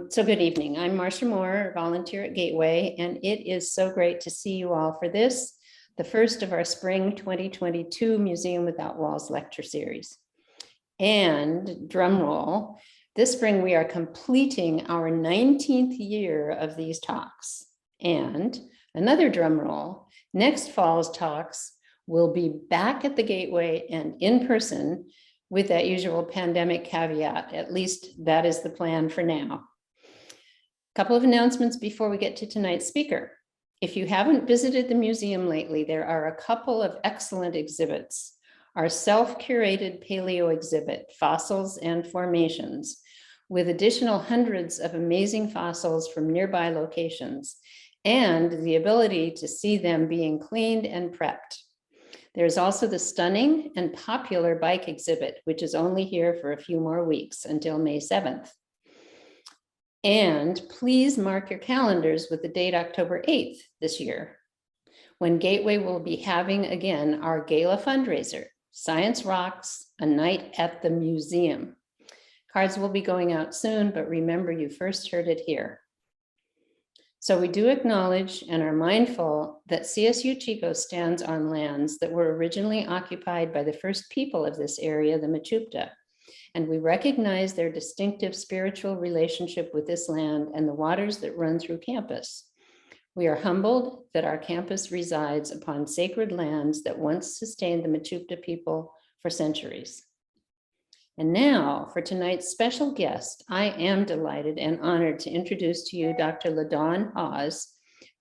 So good evening. I'm Marcia Moore, volunteer at Gateway, and it is so great to see you all for this, the first of our spring 2022 Museum Without Walls lecture series. And drum roll, this spring we are completing our 19th year of these talks. And another drum roll, next fall's talks will be back at the Gateway and in person, with that usual pandemic caveat. At least that is the plan for now. A couple of announcements before we get to tonight's speaker. If you haven't visited the museum lately, there are a couple of excellent exhibits. Our self-curated paleo exhibit, Fossils and Formations, with additional hundreds of amazing fossils from nearby locations, and the ability to see them being cleaned and prepped. There's also the stunning and popular bike exhibit, which is only here for a few more weeks until May 7th. And please mark your calendars with the date October 8th this year, when Gateway will be having again our gala fundraiser, Science Rocks, a night at the museum. Cards will be going out soon, but remember you first heard it here. So we do acknowledge and are mindful that CSU Chico stands on lands that were originally occupied by the first people of this area, the Mechoopda, and we recognize their distinctive spiritual relationship with this land and the waters that run through campus. We are humbled that our campus resides upon sacred lands that once sustained the Mechoopda people for centuries. And now for tonight's special guest, I am delighted and honored to introduce to you Dr. LaDawn Hawes,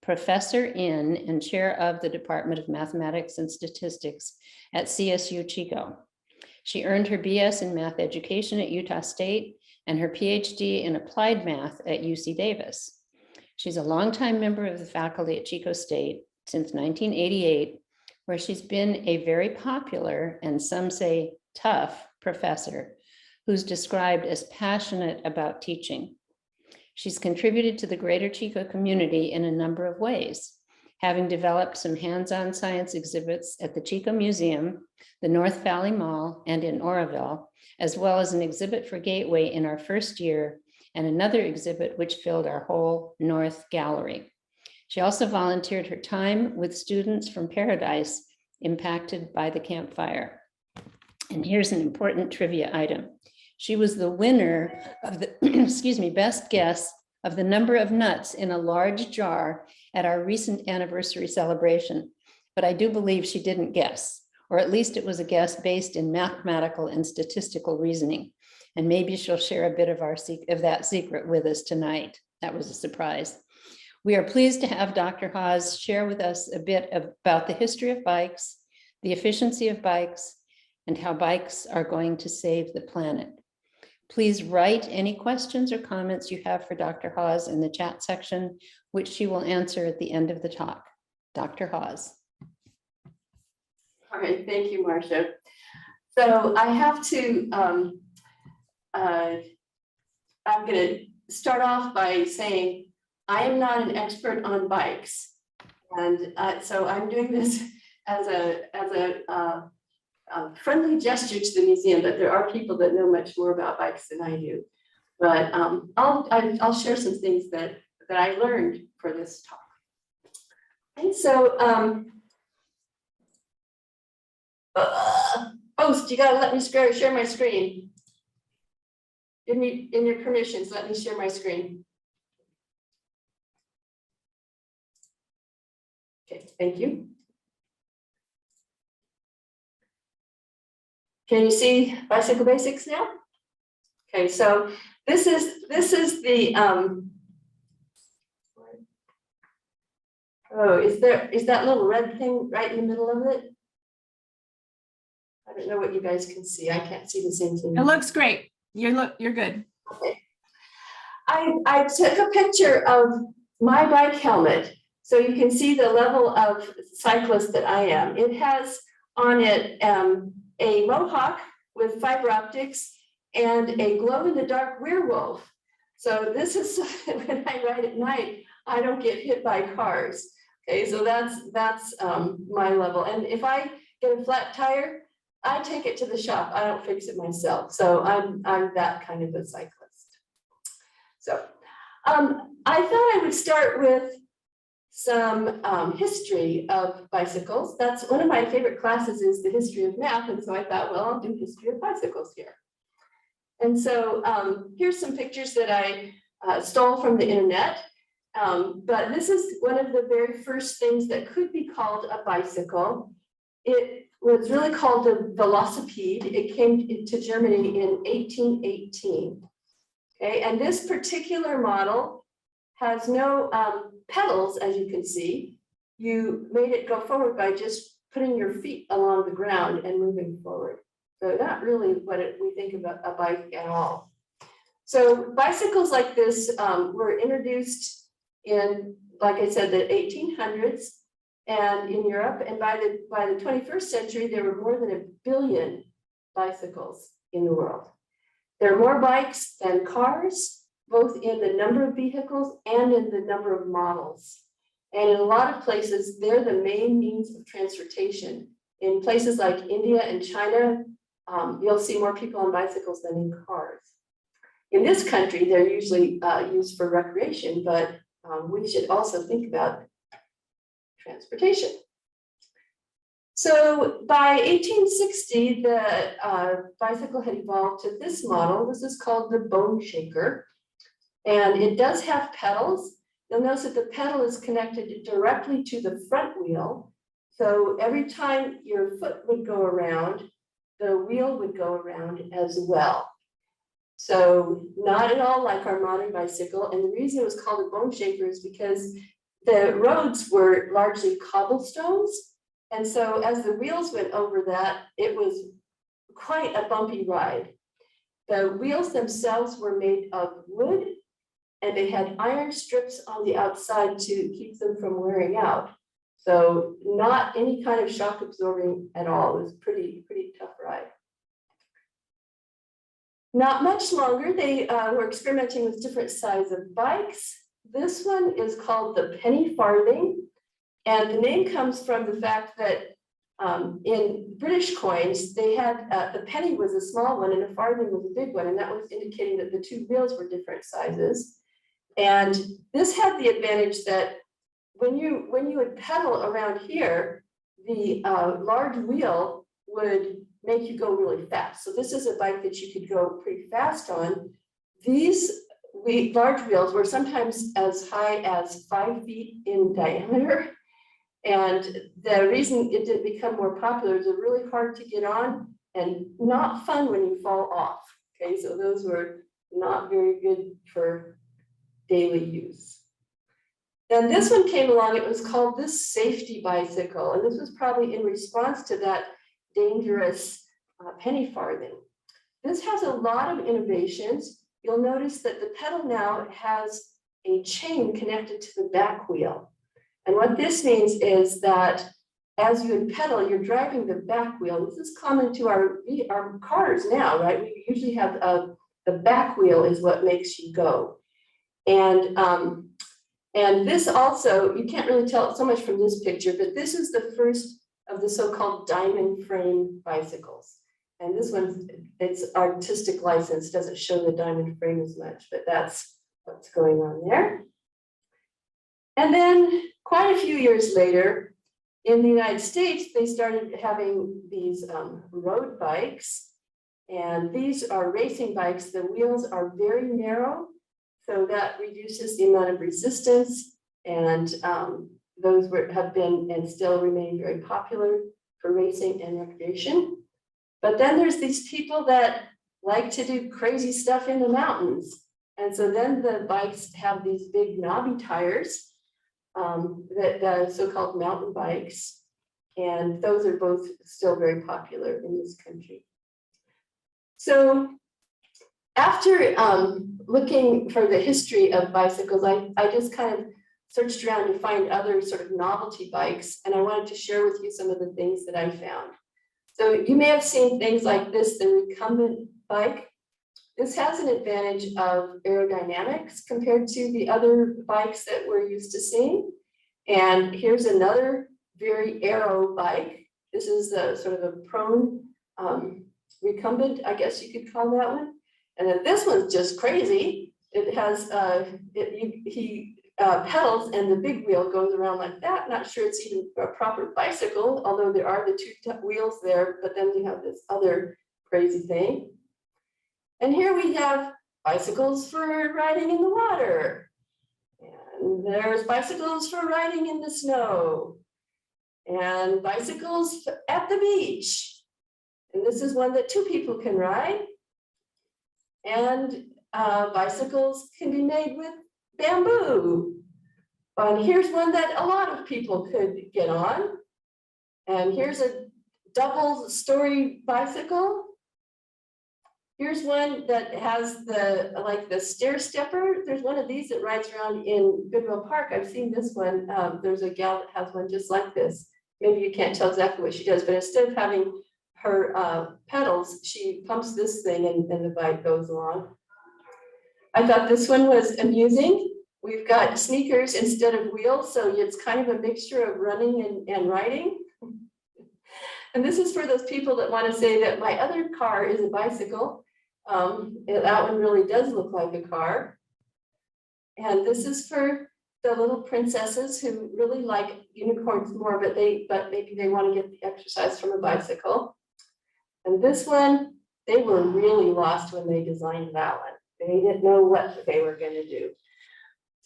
professor in and chair of the Department of Mathematics and Statistics at CSU Chico. She earned her BS in math education at Utah State and her PhD in applied math at UC Davis. She's a longtime member of the faculty at Chico State since 1988, where she's been a very popular and some say tough professor who's described as passionate about teaching. She's contributed to the greater Chico community in a number of ways, having developed some hands-on science exhibits at the Chico Museum, the North Valley Mall, and in Oroville, as well as an exhibit for Gateway in our first year, and another exhibit which filled our whole North Gallery. She also volunteered her time with students from Paradise impacted by the campfire. And here's an important trivia item. She was the winner of the, best guess of the number of nuts in a large jar at our recent anniversary celebration. But I do believe she didn't guess, or at least it was a guess based in mathematical and statistical reasoning. And maybe she'll share a bit of that secret with us tonight. That was a surprise. We are pleased to have Dr. Hawes share with us a bit about the history of bikes, the efficiency of bikes, and how bikes are going to save the planet. Please write any questions or comments you have for Dr. Hawes in the chat section, which she will answer at the end of the talk. Dr. Hawes. All right, thank you, Marcia. So I have to, I'm going to start off by saying I am not an expert on bikes. And so I'm doing this as a friendly gesture to the museum, but there are people that know much more about bikes than I do. But I'll share some things that I learned for this talk. And so, host, you gotta let me share my screen. Give me, in your permissions, let me share my screen. Okay, thank you. Can you see Bicycle Basics now? Okay, so this is the oh, is that little red thing right in the middle of it? I don't know what you guys can see. I can't see the same thing. It looks great. You're good. Okay. I took a picture of my bike helmet so you can see the level of cyclist that I am. It has on it a mohawk with fiber optics and a glow-in-the-dark werewolf. So this is when I ride at night, I don't get hit by cars. Okay, so that's my level. And if I get a flat tire, I take it to the shop. I don't fix it myself. So I'm that kind of a cyclist. So I thought I would start with some history of bicycles. That's one of my favorite classes, is the history of math. And so I thought, well, I'll do history of bicycles here. And so here's some pictures that I stole from the internet. But this is one of the very first things that could be called a bicycle. It was really called a velocipede. It came to Germany in 1818. Okay, and this particular model has no pedals, as you can see. You made it go forward by just putting your feet along the ground and moving forward. So not really what we think of a bike at all. So bicycles like this were introduced in, like I said, the 1800s and in Europe. And by the 21st century, there were more than 1 billion bicycles in the world. There are more bikes than cars, both in the number of vehicles and in the number of models. And in a lot of places, they're the main means of transportation. In places like India and China, you'll see more people on bicycles than in cars. In this country, they're usually used for recreation, but we should also think about transportation. So by 1860, the bicycle had evolved to this model. This is called the bone shaker. And it does have pedals. You'll notice that the pedal is connected directly to the front wheel. So every time your foot would go around, the wheel would go around as well. So not at all like our modern bicycle. And the reason it was called a bone shaker is because the roads were largely cobblestones. And so as the wheels went over that, it was quite a bumpy ride. The wheels themselves were made of wood, and they had iron strips on the outside to keep them from wearing out. So not any kind of shock absorbing at all. It was pretty tough ride. Not much longer, they were experimenting with different sizes of bikes. This one is called the penny farthing. And the name comes from the fact that in British coins, they had the penny was a small one and a farthing was a big one. And that was indicating that the two wheels were different sizes. And this had the advantage that when you would pedal around here, the large wheel would make you go really fast. So this is a bike that you could go pretty fast on. These large wheels were sometimes as high as 5 feet in diameter. And the reason it didn't become more popular is they're really hard to get on and not fun when you fall off. Okay, so those were not very good for daily use. Then this one came along, it was called this safety bicycle. And this was probably in response to that dangerous penny farthing. This has a lot of innovations. You'll notice that the pedal now has a chain connected to the back wheel. And what this means is that as you pedal, you're driving the back wheel. This is common to our cars now, right? We usually have the back wheel is what makes you go. And this also, you can't really tell so much from this picture, but this is the first of the so-called diamond frame bicycles. And this one, it's artistic license, doesn't show the diamond frame as much, but that's what's going on there. And then quite a few years later, in the United States, they started having these road bikes. And these are racing bikes. The wheels are very narrow, so that reduces the amount of resistance. And those have been and still remain very popular for racing and recreation. But then there's these people that like to do crazy stuff in the mountains. And so then the bikes have these big knobby tires, the so-called mountain bikes. And those are both still very popular in this country. So after looking for the history of bicycles, I just kind of searched around to find other sort of novelty bikes. And I wanted to share with you some of the things that I found. So you may have seen things like this, the recumbent bike. This has an advantage of aerodynamics compared to the other bikes that we're used to seeing. And here's another very aero bike. This is a sort of a prone recumbent, I guess you could call that one. And then this one's just crazy. it has, he pedals and the big wheel goes around like that. Not sure it's even a proper bicycle, although there are the two wheels there, but then you have this other crazy thing. And here we have bicycles for riding in the water. And there's bicycles for riding in the snow. And bicycles at the beach. And this is one that 2 people can ride. And bicycles can be made with bamboo. And here's one that a lot of people could get on. And here's a double-story bicycle. Here's one that has the stair stepper. There's one of these that rides around in Goodwill Park. I've seen this one. There's a gal that has one just like this. Maybe you can't tell exactly what she does, but instead of having her pedals, she pumps this thing and the bike goes along. I thought this one was amusing. We've got sneakers instead of wheels, so it's kind of a mixture of running and riding. And this is for those people that want to say that my other car is a bicycle. That one really does look like a car. And this is for the little princesses who really like unicorns more, but maybe they want to get the exercise from a bicycle. And this one, they were really lost when they designed that one. They didn't know what they were going to do.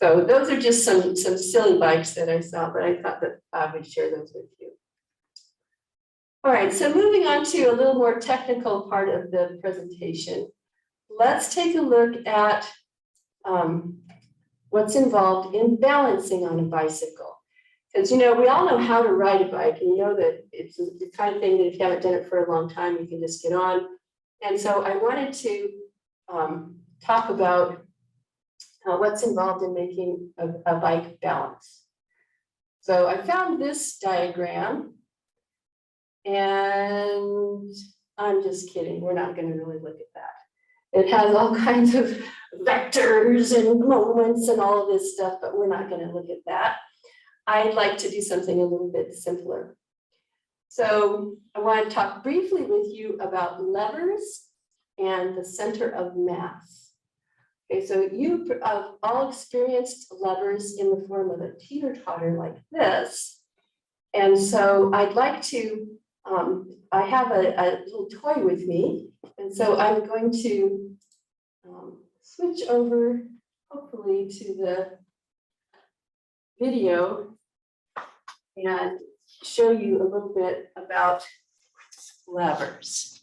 So those are just some silly bikes that I saw, but I thought that I would share those with you. All right, so moving on to a little more technical part of the presentation. Let's take a look at what's involved in balancing on a bicycle. Because, we all know how to ride a bike, and you know that it's the kind of thing that if you haven't done it for a long time, you can just get on. And so I wanted to talk about what's involved in making a bike balance. So I found this diagram, and I'm just kidding. We're not going to really look at that. It has all kinds of vectors and moments and all of this stuff, but we're not going to look at that. I'd like to do something a little bit simpler. So I want to talk briefly with you about levers and the center of mass. Okay, so you've all experienced levers in the form of a teeter-totter like this. And so I'd like to, I have a little toy with me. And so I'm going to switch over, hopefully, to the video and show you a little bit about levers.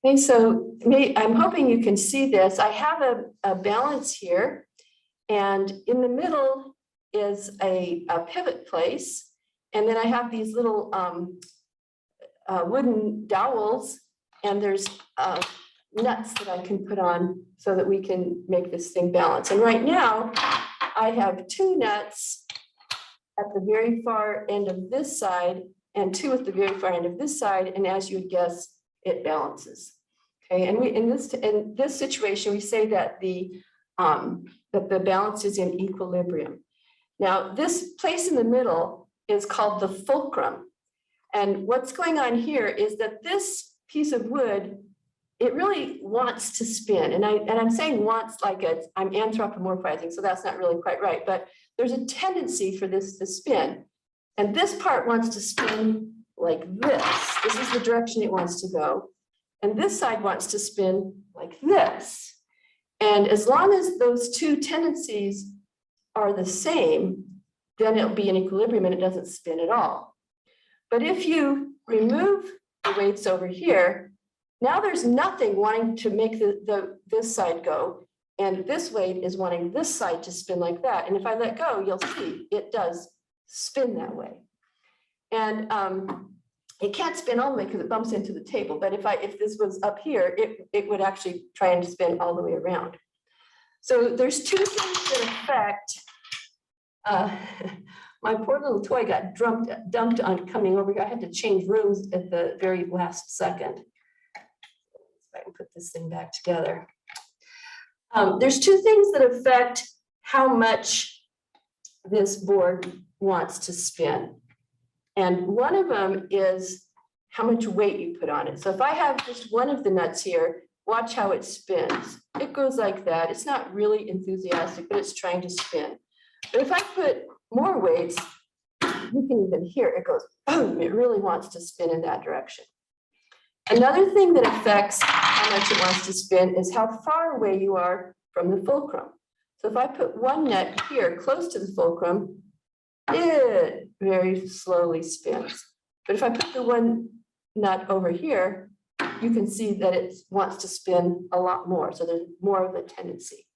Okay, so I'm hoping you can see this. I have a balance here, and in the middle is a pivot place, and then I have these little wooden dowels, and there's nuts that I can put on so that we can make this thing balance. And right now, I have 2 nuts at the very far end of this side and 2 at the very far end of this side, and as you would guess, it balances. Okay, and in this situation, we say that the balance is in equilibrium. Now, this place in the middle is called the fulcrum, and what's going on here is that this piece of wood, it really wants to spin, and I'm saying wants like I'm anthropomorphizing, so that's not really quite right, but there's a tendency for this to spin, and this part wants to spin like this. This is the direction it wants to go, and this side wants to spin like this. And as long as those 2 tendencies are the same, then it'll be in equilibrium and it doesn't spin at all. But if you remove the weights over here, now there's nothing wanting to make this side go, and this weight is wanting this side to spin like that. And if I let go, you'll see it does spin that way. And it can't spin all the way because it bumps into the table. But if this was up here, it would actually try and spin all the way around. So there's 2 things that affect. My poor little toy got dumped on coming over here. I had to change rooms at the very last second. If I can put this thing back together. There's 2 things that affect how much this board wants to spin. And one of them is how much weight you put on it. So if I have just one of the nuts here, watch how it spins. It goes like that. It's not really enthusiastic, but it's trying to spin. But if I put more weights, you can even hear it goes boom. It really wants to spin in that direction. Another thing that affects how much it wants to spin is how far away you are from the fulcrum. So if I put one nut here close to the fulcrum, it very slowly spins. But if I put the one nut over here, you can see that it wants to spin a lot more. So there's more of a tendency.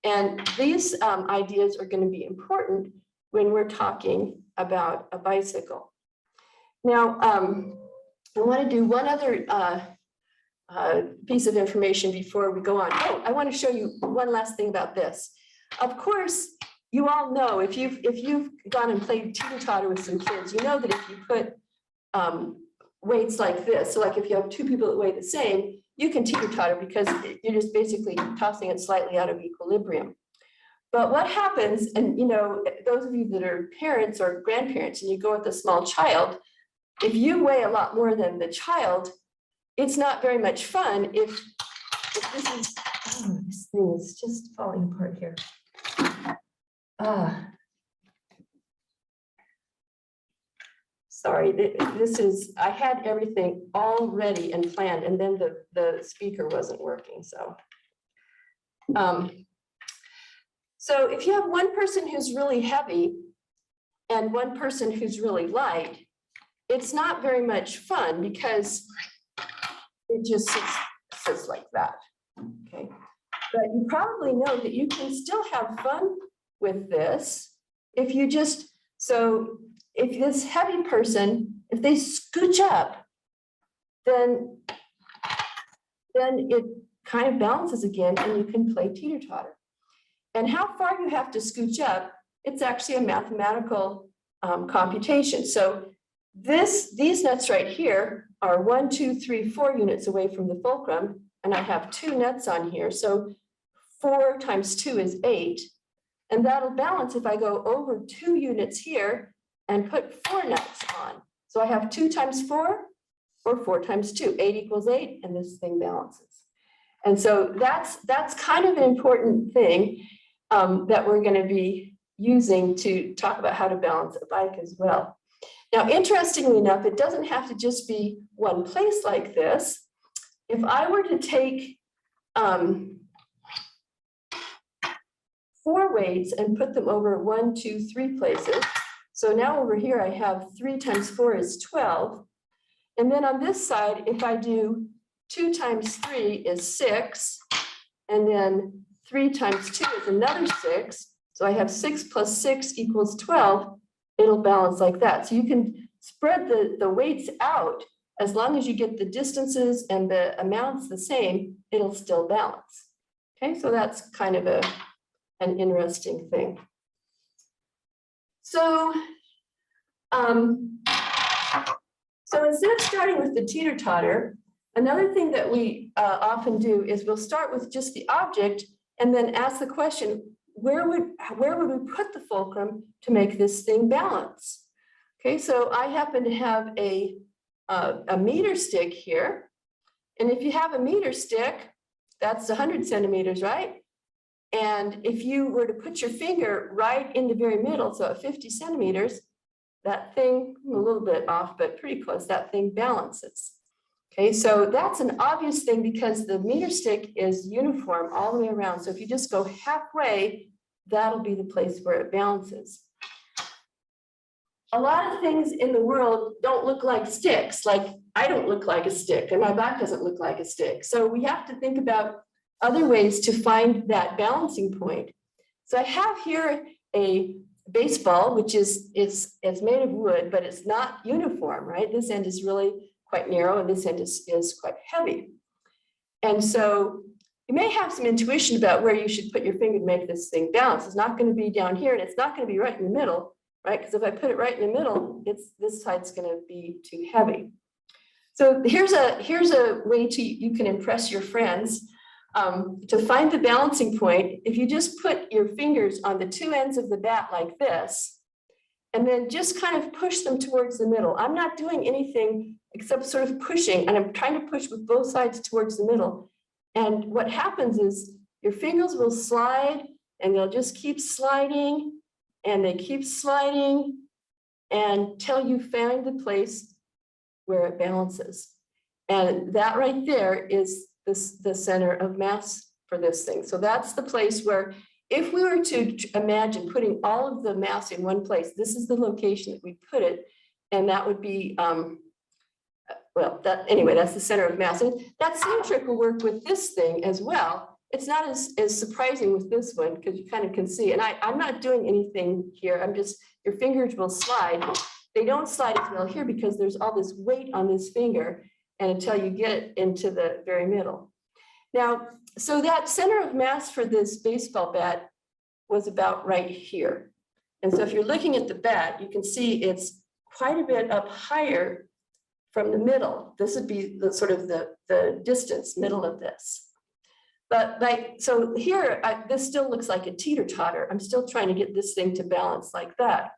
And these ideas are going to be important when we're talking about a bicycle. Now, I want to do one other piece of information before we go on. Oh, I want to show you one last thing about this. Of course, you all know if you've gone and played teeter-totter with some kids, you know that if you put weights like this, so like if you have two people that weigh the same, you can teeter-totter because you're just basically tossing it slightly out of equilibrium. But what happens, and you know, those of you that are parents or grandparents and you go with a small child, if you weigh a lot more than the child, it's not very much fun if this is, oh, this thing is just falling apart here. Sorry, this is, I had everything all ready and planned, and then the speaker wasn't working, so. So if you have one person who's really heavy and one person who's really light, it's not very much fun because it just sits like that, okay? But you probably know that you can still have fun with this if you just, so if this heavy person, if they scooch up, then it kind of balances again and you can play teeter-totter. And how far you have to scooch up, it's actually a mathematical computation. So these nuts right here are 1, 2, 3, 4 units away from the fulcrum, and I have 2 nuts on here. So 4 times 2 is 8, and that'll balance if I go over 2 units here and put 4 nuts on. So I have 2 times 4 or 4 times 2, 8 equals 8, and this thing balances. And so that's kind of an important thing that we're going to be using to talk about how to balance a bike as well. Now, interestingly enough, it doesn't have to just be one place like this. If I were to take 4 weights and put them over 1, 2, 3 places. So now over here, I have 3 times 4 is 12. And then on this side, if I do 2 times 3 is 6, and then 3 times 2 is another 6. So I have 6 plus 6 equals 12. It'll balance like that. So you can spread the weights out. As long as you get the distances and the amounts the same, it'll still balance. Okay, so that's kind of an interesting thing. So, so instead of starting with the teeter-totter, another thing that we often do is we'll start with just the object and then ask the question, where would we put the fulcrum to make this thing balance? Okay, so I happen to have a meter stick here. And if you have a meter stick, that's 100 centimeters, right? And if you were to put your finger right in the very middle, so at 50 centimeters, that thing, a little bit off, but pretty close, that thing balances. Okay, so that's an obvious thing because the meter stick is uniform all the way around. So if you just go halfway, that'll be the place where it balances. A lot of things in the world don't look like sticks. Like I don't look like a stick and my back doesn't look like a stick. So we have to think about other ways to find that balancing point. So I have here a baseball, which is made of wood, but it's not uniform, right? This end is really quite narrow and this end is quite heavy. And so you may have some intuition about where you should put your finger to make this thing balance. It's not going to be down here and it's not going to be right in the middle, right? Because if I put it right in the middle, this side's going to be too heavy. So here's a way you can impress your friends to find the balancing point. If you just put your fingers on the 2 ends of the bat like this, and then just kind of push them towards the middle. I'm not doing anything except sort of pushing, and I'm trying to push with both sides towards the middle. And what happens is your fingers will slide and they'll just keep sliding and they keep sliding until you find the place where it balances. And that right there is the center of mass for this thing. So that's the place where, if we were to imagine putting all of the mass in one place, this is the location that we put it. And that would be, well, anyway, that's the center of mass. And that same trick will work with this thing as well. It's not as surprising with this one because you kind of can see, and I'm not doing anything here. I'm just, your fingers will slide. They don't slide as well here because there's all this weight on this finger, and until you get it into the very middle. Now, so that center of mass for this baseball bat was about right here. And so if you're looking at the bat, you can see it's quite a bit up higher from the middle. This would be the sort of the distance, middle of this. But so here, this still looks like a teeter-totter. I'm still trying to get this thing to balance like that.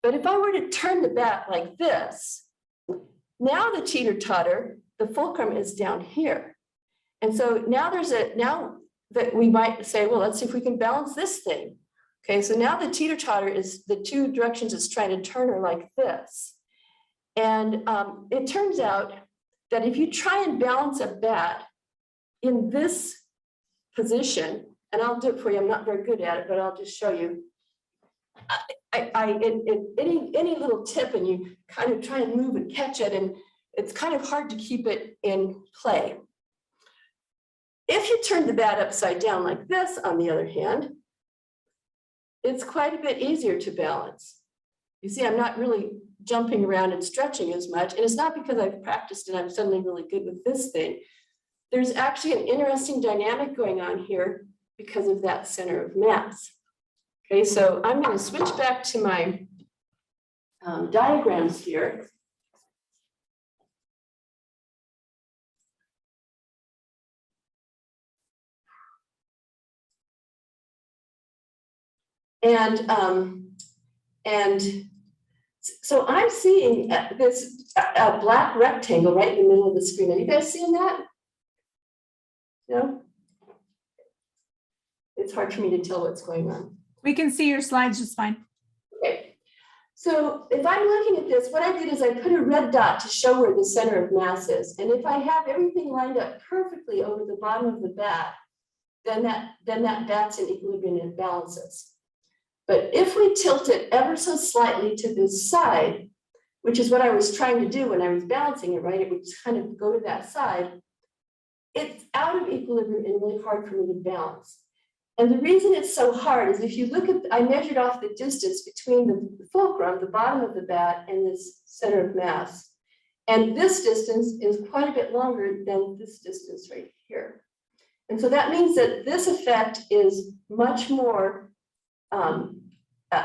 But if I were to turn the bat like this, now the teeter-totter, the fulcrum is down here. And so now now that we might say, well, let's see if we can balance this thing. Okay, so now the teeter-totter is, the two directions it's trying to turn are like this. And it turns out that if you try and balance a bat in this position, and I'll do it for you, I'm not very good at it, but I'll just show you. Any little tip and you kind of try and move and catch it, and it's kind of hard to keep it in play. If you turn the bat upside down like this, on the other hand, it's quite a bit easier to balance. You see, I'm not really jumping around and stretching as much, and it's not because I've practiced and I'm suddenly really good with this thing. There's actually an interesting dynamic going on here because of that center of mass. Okay, so I'm going to switch back to my diagrams here. And so I'm seeing this black rectangle right in the middle of the screen. Are you guys seeing that? No? It's hard for me to tell what's going on. We can see your slides just fine. Okay. So if I'm looking at this, what I did is I put a red dot to show where the center of mass is. And if I have everything lined up perfectly over the bottom of the bat, then that bat's in equilibrium and it balances. But if we tilt it ever so slightly to this side, which is what I was trying to do when I was balancing it, right? It would just kind of go to that side. It's out of equilibrium and really hard for me to balance. And the reason it's so hard is if you look at, I measured off the distance between the fulcrum, the bottom of the bat, and this center of mass. And this distance is quite a bit longer than this distance right here. And so that means that this effect is much more,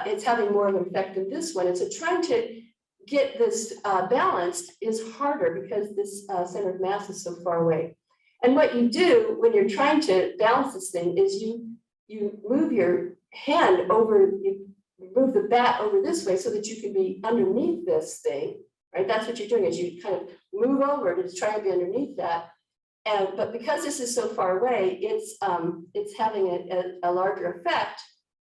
it's having more of an effect than this one. And so trying to get this balanced is harder because this center of mass is so far away. And what you do when you're trying to balance this thing is you move your hand over, you move the bat over this way so that you can be underneath this thing, right? That's what you're doing, is you kind of move over to try and be underneath that. But because this is so far away, it's having a larger effect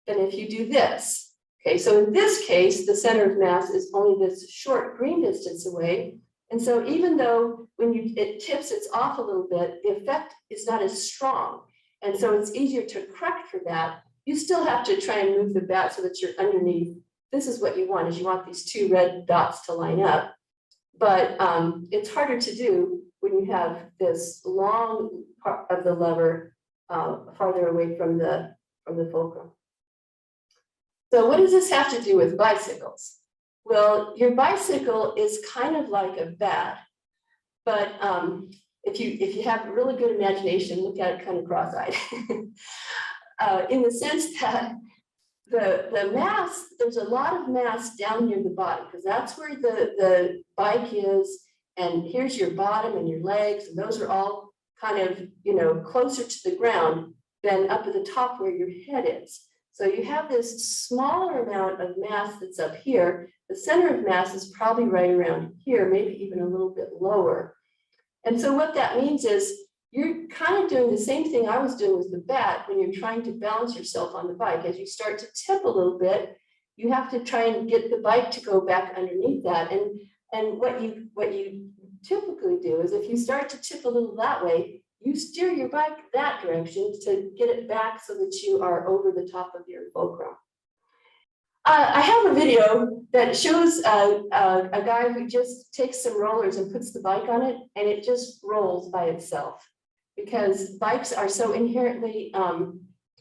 than if you do this. Okay, so in this case, the center of mass is only this short green distance away. And so even though when it tips, it's off a little bit, the effect is not as strong. And so it's easier to correct for that. You still have to try and move the bat so that you're underneath. This is what you want, is you want these two red dots to line up. But it's harder to do when you have this long part of the lever farther away from the fulcrum. So what does this have to do with bicycles? Well, your bicycle is kind of like a bat, but if you have a really good imagination, look at it kind of cross-eyed. In the sense that the mass, there's a lot of mass down near the bottom, because that's where the bike is, and here's your bottom and your legs, and those are all kind of, closer to the ground than up at the top where your head is. So you have this smaller amount of mass that's up here. The center of mass is probably right around here, maybe even a little bit lower. And so what that means is you're kind of doing the same thing I was doing with the bat when you're trying to balance yourself on the bike. As you start to tip a little bit, you have to try and get the bike to go back underneath that. And what you typically do is if you start to tip a little that way, you steer your bike that direction to get it back so that you are over the top of your fulcrum. I have a video that shows a guy who just takes some rollers and puts the bike on it, and it just rolls by itself because bikes are so inherently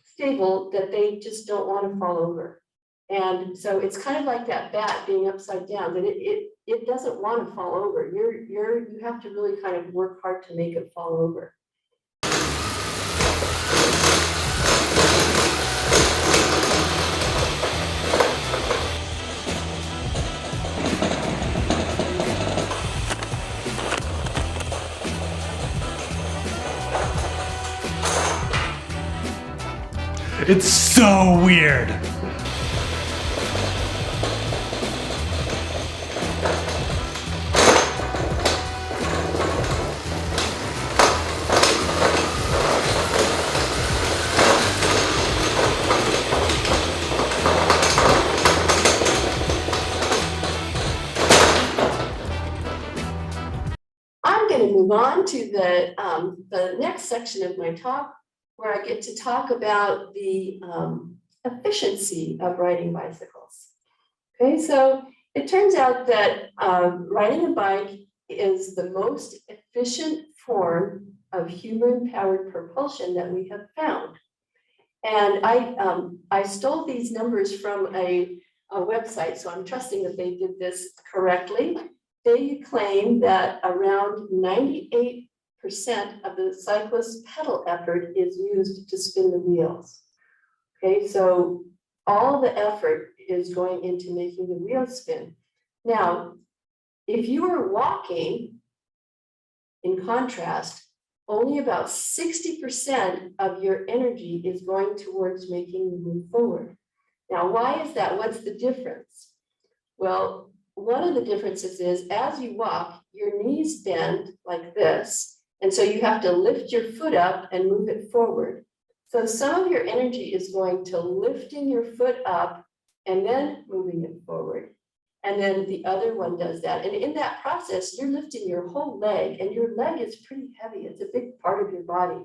stable that they just don't want to fall over. And so it's kind of like that bat being upside down, that it doesn't want to fall over. You have to really kind of work hard to make it fall over. It's so weird. I'm going to move on to the next section of my talk, where I get to talk about the efficiency of riding bicycles. Okay, so it turns out that riding a bike is the most efficient form of human-powered propulsion that we have found. And I stole these numbers from a website, so I'm trusting that they did this correctly. They claim that around 98% of the cyclist's pedal effort is used to spin the wheels. Okay, so all the effort is going into making the wheels spin. Now, if you are walking, in contrast, only about 60% of your energy is going towards making you move forward. Now, why is that? What's the difference? Well, one of the differences is as you walk, your knees bend like this. And so you have to lift your foot up and move it forward. So some of your energy is going to lifting your foot up and then moving it forward. And then the other one does that. And in that process, you're lifting your whole leg, and your leg is pretty heavy. It's a big part of your body.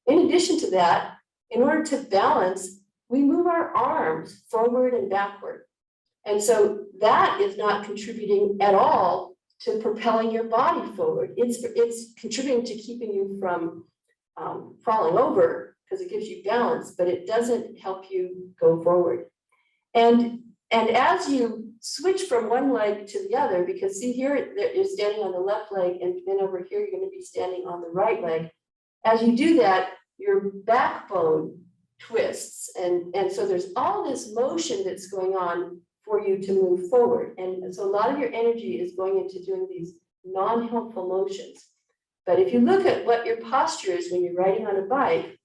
In addition to that, in order to balance, we move our arms forward and backward. And so that is not contributing at all to propelling your body forward. It's contributing to keeping you from falling over because it gives you balance, but it doesn't help you go forward. And as you switch from one leg to the other, because see here, you're standing on the left leg, and then over here, you're going to be standing on the right leg. As you do that, your backbone twists. And so there's all this motion that's going on for you to move forward. And so a lot of your energy is going into doing these non-helpful motions. But if you look at what your posture is when you're riding on a bike,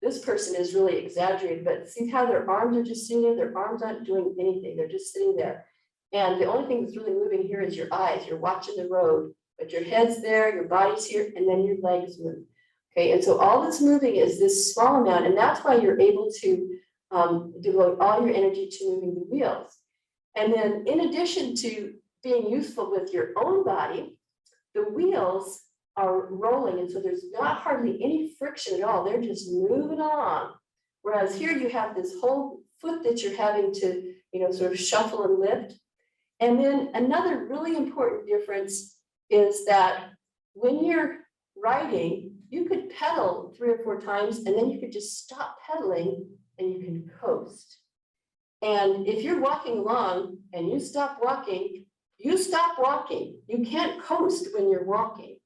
this person is really exaggerated, but see how their arms are just sitting there? Their arms aren't doing anything. They're just sitting there. And the only thing that's really moving here is your eyes. You're watching the road, but your head's there, your body's here, and then your legs move. Okay, and so all that's moving is this small amount, and that's why you're able to devote all your energy to moving the wheels. And then in addition to being useful with your own body, the wheels are rolling, and so there's not hardly any friction at all. They're just moving along. Whereas here you have this whole foot that you're having to, sort of shuffle and lift. And then another really important difference is that when you're riding, you could pedal 3 or 4 times, and then you could just stop pedaling and you can coast. And if you're walking along and you stop walking, you stop walking. You can't coast when you're walking.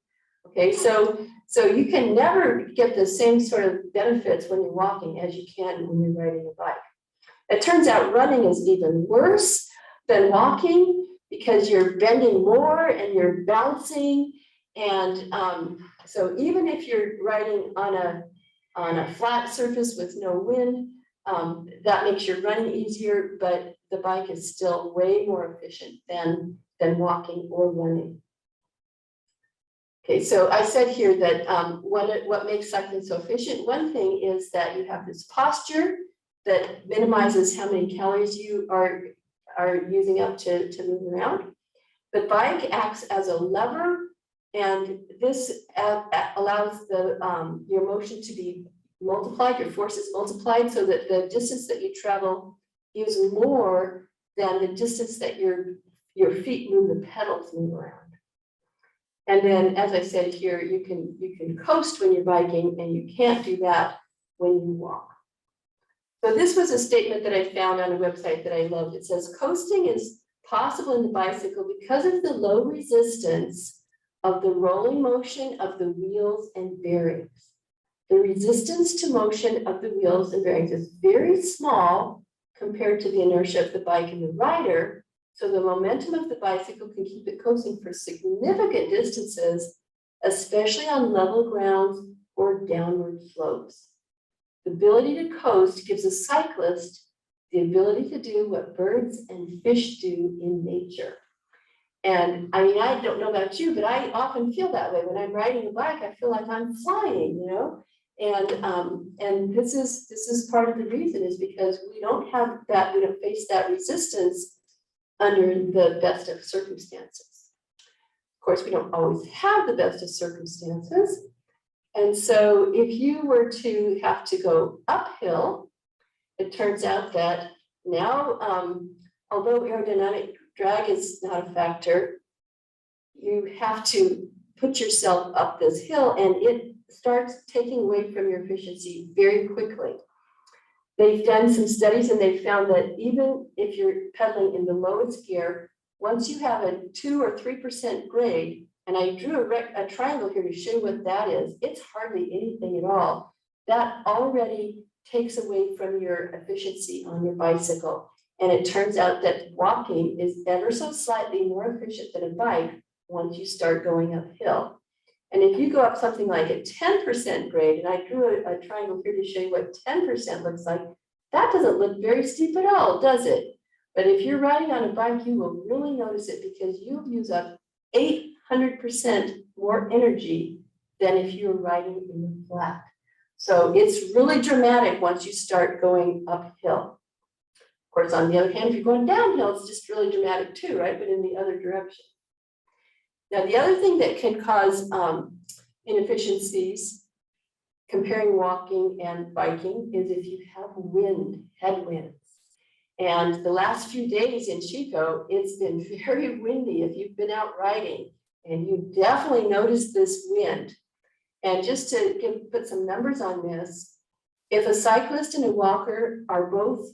Okay, so you can never get the same sort of benefits when you're walking as you can when you're riding a bike. It turns out running is even worse than walking because you're bending more and you're bouncing. And so even if you're riding on a flat surface with no wind, that makes your running easier, but the bike is still way more efficient than walking or running. Okay, so I said here that what makes cycling so efficient, one thing is that you have this posture that minimizes how many calories you are using up to move around. The bike acts as a lever, and this allows your motion to be multiplied, your force is multiplied, so that the distance that you travel is more than the distance that your feet move, the pedals move around. And then, as I said here, you can coast when you're biking, and you can't do that when you walk. So this was a statement that I found on a website that I loved. It says, coasting is possible in the bicycle because of the low resistance of the rolling motion of the wheels and bearings. The resistance to motion of the wheels and bearings is very small compared to the inertia of the bike and the rider. So the momentum of the bicycle can keep it coasting for significant distances, especially on level grounds or downward slopes. The ability to coast gives a cyclist the ability to do what birds and fish do in nature. And I mean, I don't know about you, but I often feel that way. When I'm riding a bike, I feel like I'm flying, you know? And this is part of the reason, is because we don't face that resistance under the best of circumstances. Of course, we don't always have the best of circumstances. And so if you were to have to go uphill, it turns out that now, although aerodynamic drag is not a factor, you have to put yourself up this hill, and it starts taking away from your efficiency very quickly. They've done some studies, and they've found that even if you're pedaling in the lowest gear, once you have a 2 or 3% grade, and I drew a triangle here to show you what that is, it's hardly anything at all. That already takes away from your efficiency on your bicycle. And it turns out that walking is ever so slightly more efficient than a bike once you start going uphill. And if you go up something like a 10% grade, and I drew a triangle here to show you what 10% looks like, that doesn't look very steep at all, does it? But if you're riding on a bike, you will really notice it, because you'll use up 800% more energy than if you were riding in the flat. So it's really dramatic once you start going uphill. Of course, on the other hand, if you're going downhill, it's just really dramatic too, right? But in the other direction. Now, the other thing that can cause inefficiencies comparing walking and biking is if you have wind, headwinds. And the last few days in Chico, it's been very windy if you've been out riding, and you definitely noticed this wind. And just to put some numbers on this, if a cyclist and a walker are both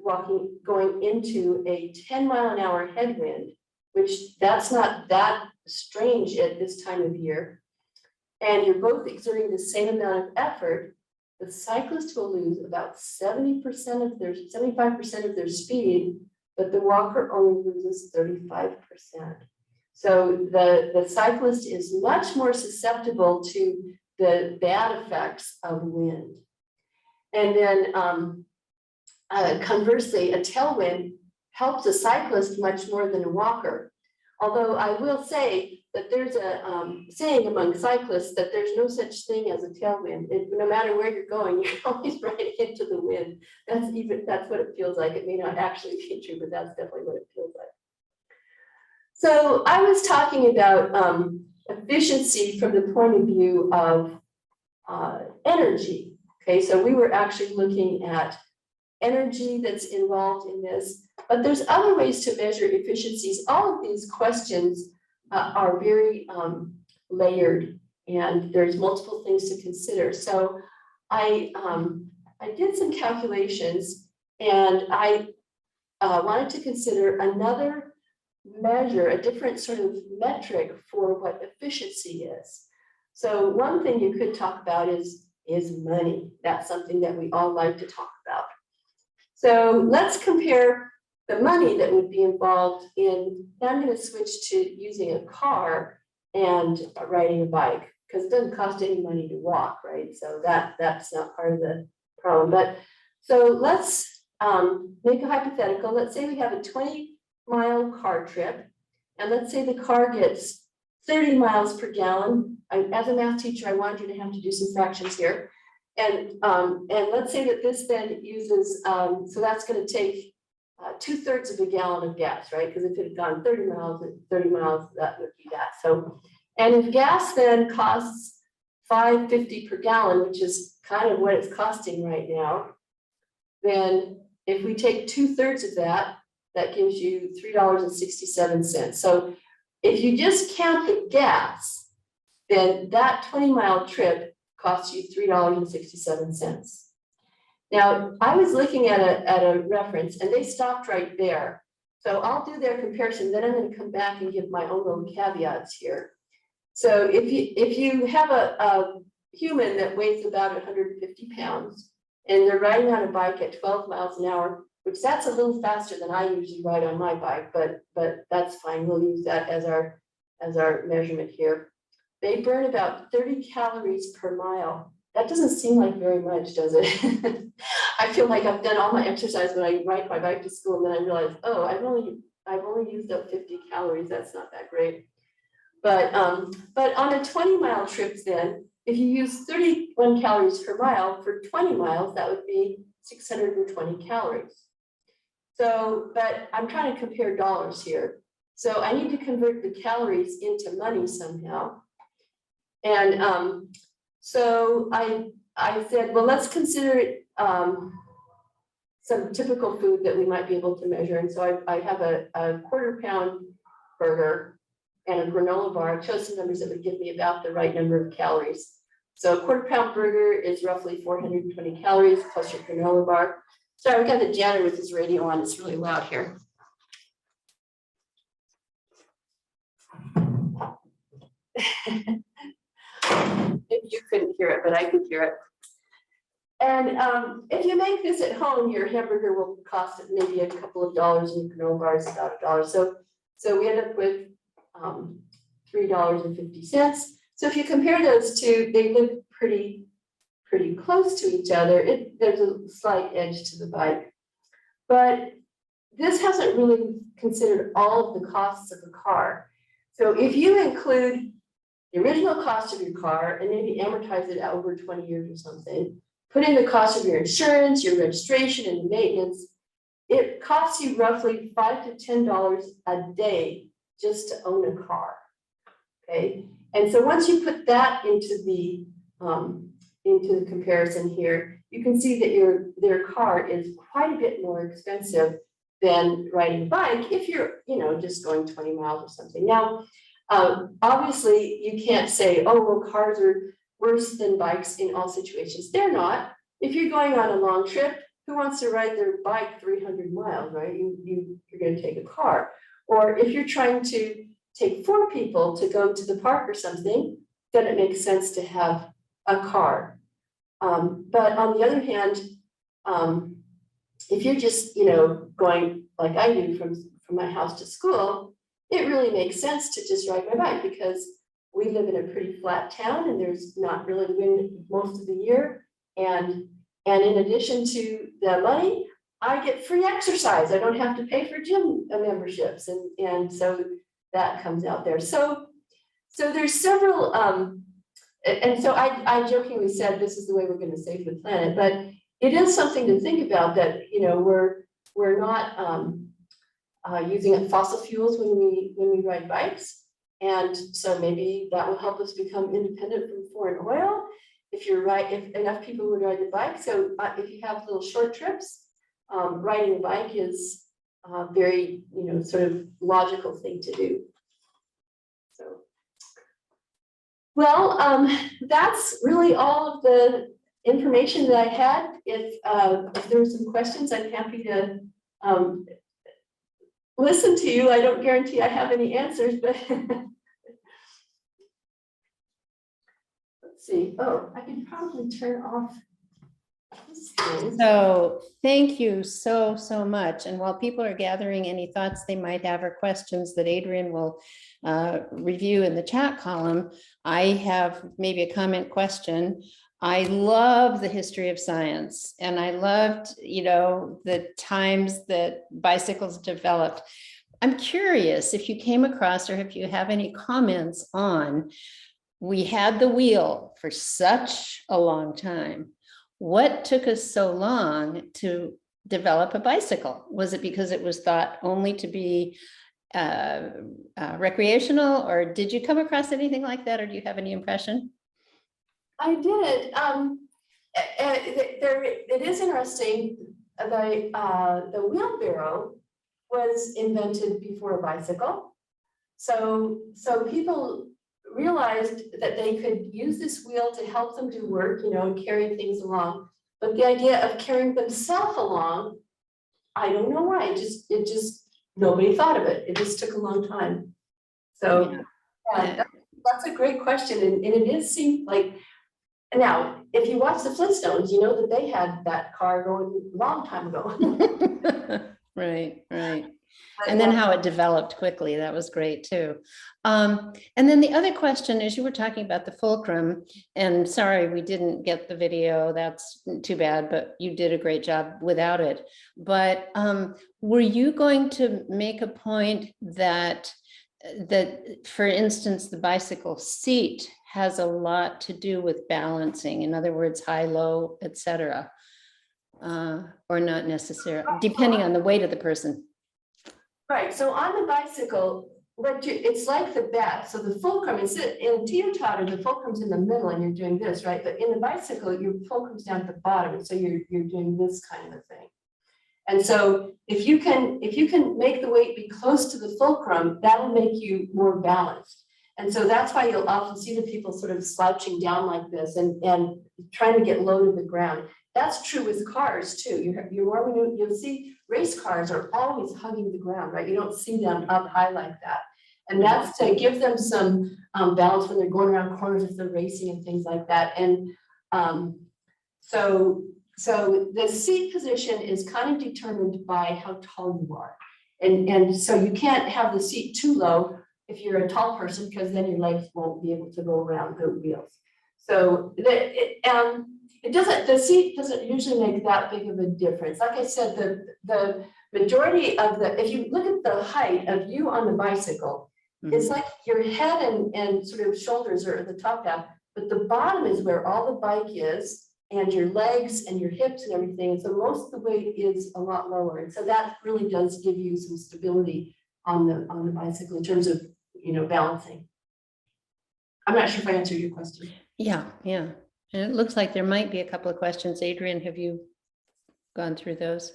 going into a 10-mile-an-hour headwind, which that's not that strange at this time of year, and you're both exerting the same amount of effort, the cyclist will lose about 75% of their speed, but the walker only loses 35%. So the cyclist is much more susceptible to the bad effects of wind. And then conversely, a tailwind helps a cyclist much more than a walker. Although I will say that there's a saying among cyclists that there's no such thing as a tailwind. No matter where you're going, you're always riding into the wind. That's what it feels like. It may not actually be true, but that's definitely what it feels like. So I was talking about efficiency from the point of view of energy. Okay, so we were actually looking at energy that's involved in this, but there's other ways to measure efficiencies. All of these questions are very layered, and there's multiple things to consider. So I did some calculations, and I wanted to consider another measure, a different sort of metric for what efficiency is. So one thing you could talk about is money. That's something that we all like to talk about. So let's compare the money that would be involved in, now I'm going to switch to using a car and riding a bike, because it doesn't cost any money to walk, right? So that's not part of the problem. But so let's make a hypothetical. Let's say we have a 20-mile car trip, and let's say the car gets 30 miles per gallon. As a math teacher, I wanted you to have to do some fractions here. And let's say that this then uses, so that's going to take 2/3 of a gallon of gas, right? Because if it had gone 30 miles, that would be that. So, and if gas then costs $5.50 per gallon, which is kind of what it's costing right now, then if we take 2/3 of that, that gives you $3.67. So if you just count the gas, then that 20-mile trip costs you $3.67. Now, I was looking at a reference and they stopped right there. So I'll do their comparison, then I'm going to come back and give my own little caveats here. So if you have a human that weighs about 150 pounds and they're riding on a bike at 12 miles an hour, which that's a little faster than I usually ride on my bike, but that's fine. We'll use that as our measurement here. They burn about 30 calories per mile. That doesn't seem like very much, does it? I feel like I've done all my exercise when I ride my bike to school, and then I realize, oh, I've only used up 50 calories. That's not that great. But on a 20-mile trip, then, if you use 31 calories per mile for 20 miles, that would be 620 calories. So, but I'm trying to compare dollars here. So I need to convert the calories into money somehow. And so I said, well, let's consider some typical food that we might be able to measure. And so I have a quarter-pound burger and a granola bar. I chose some numbers that would give me about the right number of calories. So a quarter-pound burger is roughly 420 calories plus your granola bar. Sorry, we got the janitor with his radio on. It's really loud here. Maybe you couldn't hear it, but I could hear it. And if you make this at home, your hamburger will cost maybe a couple of dollars, and your granola bar is about $1. So we end up with $3.50. So if you compare those two, they look pretty close to each other. There's a slight edge to the bike, but this hasn't really considered all of the costs of the car. So if you include the original cost of your car and maybe amortize it out over 20 years or something, put in the cost of your insurance, your registration, and maintenance, it costs you roughly $5 to $10 a day just to own a car. Okay, and so once you put that into the comparison here, you can see that their car is quite a bit more expensive than riding a bike if you're, just going 20 miles or something. Now, obviously, you can't say, oh, well, cars are worse than bikes in all situations. They're not. If you're going on a long trip, who wants to ride their bike 300 miles, right? You're going to take a car. Or if you're trying to take 4 people to go to the park or something, then it makes sense to have a car. But on the other hand, if you're just, going like I do from my house to school, it really makes sense to just ride my bike because we live in a pretty flat town and there's not really wind most of the year. And in addition to the money, I get free exercise. I don't have to pay for gym memberships. And so that comes out there. So there's several, and so I jokingly said, this is the way we're going to save the planet, but it is something to think about that, we're not using fossil fuels when we ride bikes. And so maybe that will help us become independent from foreign oil. If enough people would ride the bike. So if you have little short trips, riding a bike is a very, sort of logical thing to do. So, well, that's really all of the information that I had. If there were some questions, I'm happy to listen to you. I don't guarantee I have any answers, but let's see. Oh, I can probably turn off this thing. So thank you so much. And while people are gathering any thoughts they might have or questions that Adrian will review in the chat column, I have maybe a comment question. I love the history of science, and I loved, the times that bicycles developed. I'm curious if you came across or if you have any comments on, we had the wheel for such a long time. What took us so long to develop a bicycle? Was it because it was thought only to be recreational, or did you come across anything like that, or do you have any impression? I did. It is interesting. The wheelbarrow was invented before a bicycle. So people realized that they could use this wheel to help them do work, and carry things along. But the idea of carrying themselves along, I don't know why. It just nobody thought of it. It just took a long time. So Yeah. that's a great question, and it is seemed like. Now, if you watch the Flintstones, you know that they had that car going a long time ago. Right. And then how it developed quickly, that was great too. And then the other question is, you were talking about the Fulcrum, and sorry, we didn't get the video, that's too bad, but you did a great job without it. But were you going to make a point that, for instance, the bicycle seat has a lot to do with balancing, in other words, high, low, etc., or not necessarily, depending on the weight of the person? Right, so on the bicycle, it's like the bat. So the fulcrum is in teeter-totter, the fulcrum's in the middle and you're doing this, right? But in the bicycle, your fulcrum's down at the bottom. So you're doing this kind of a thing. And so if you can make the weight be close to the fulcrum, that'll make you more balanced. And so that's why you'll often see the people sort of slouching down like this and trying to get low to the ground. That's true with cars too. You'll see race cars are always hugging the ground, right? You don't see them up high like that. And that's to give them some balance when they're going around corners if they're racing and things like that. And so the seat position is kind of determined by how tall you are. And so you can't have the seat too low if you're a tall person, because then your legs won't be able to go around the wheels. So the seat doesn't usually make that big of a difference. Like I said, the majority of if you look at the height of you on the bicycle, it's like your head and sort of shoulders are at the top half, but the bottom is where all the bike is, and your legs and your hips and everything. And so most of the weight is a lot lower. And so that really does give you some stability on the bicycle in terms of, balancing. I'm not sure if I answered your question. Yeah. And it looks like there might be a couple of questions. Adrian, have you gone through those?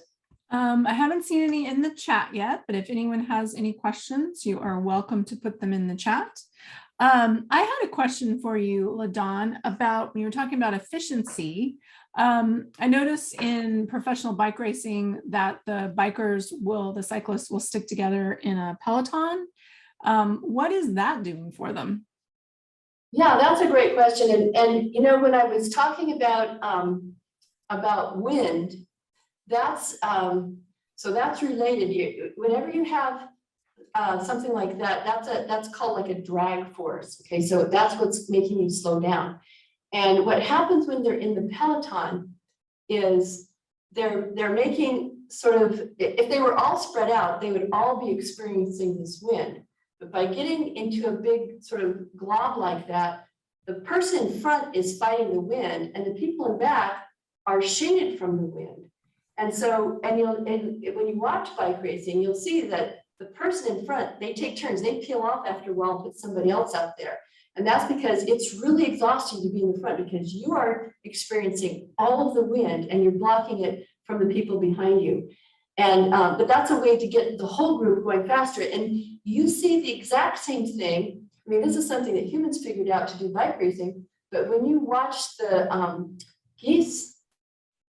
I haven't seen any in the chat yet, but if anyone has any questions, you are welcome to put them in the chat. I had a question for you, LaDawn, about when you were talking about efficiency. I noticed in professional bike racing that the cyclists will stick together in a peloton. What is that doing for them? Yeah, that's a great question. And when I was talking about wind, that's related. Whenever you have something like that, that's called like a drag force. Okay, so that's what's making you slow down. And what happens when they're in the peloton is they're making sort of, if they were all spread out, they would all be experiencing this wind. But by getting into a big sort of glob like that, the person in front is fighting the wind, and the people in back are shaded from the wind. And so, and when you watch bike racing, you'll see that the person in front, they take turns, they peel off after a while and put somebody else out there. And that's because it's really exhausting to be in the front, because you are experiencing all of the wind and you're blocking it from the people behind you. And but that's a way to get the whole group going faster. And you see the exact same thing. I mean, this is something that humans figured out to do bike racing, but when you watch the geese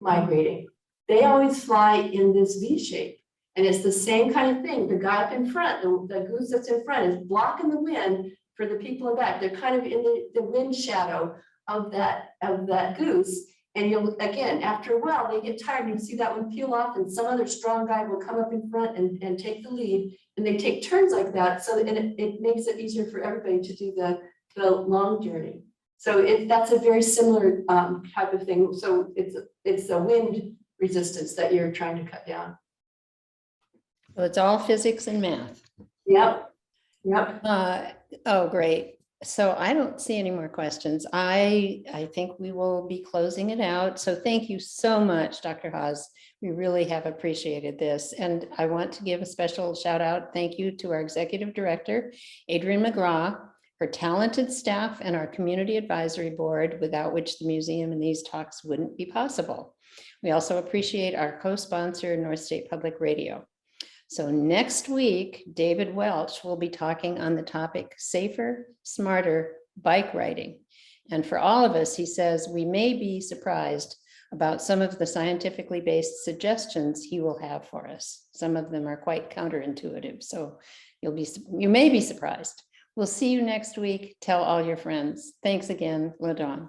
migrating, they always fly in this V shape. And it's the same kind of thing. The guy up in front, the goose that's in front, is blocking the wind for the people in back. They're kind of in the wind shadow of that goose. And you'll, again, after a while, they get tired. You see that one peel off, and some other strong guy will come up in front and take the lead. And they take turns like that. So it makes it easier for everybody to do the long journey. So that's a very similar type of thing. So it's a wind resistance that you're trying to cut down. So it's all physics and math. Yep, yep. Oh, great. So I don't see any more questions. I think we will be closing it out. So thank you so much, Dr. Haas. We really have appreciated this. And I want to give a special shout out. Thank you to our executive director, Adrienne McGraw, her talented staff, and our community advisory board, without which the museum and these talks wouldn't be possible. We also appreciate our co-sponsor, North State Public Radio. So next week, David Welch will be talking on the topic safer, smarter bike riding. And for all of us, he says, we may be surprised about some of the scientifically based suggestions he will have for us. Some of them are quite counterintuitive, so you may be surprised. We'll see you next week. Tell all your friends. Thanks again, LaDawn.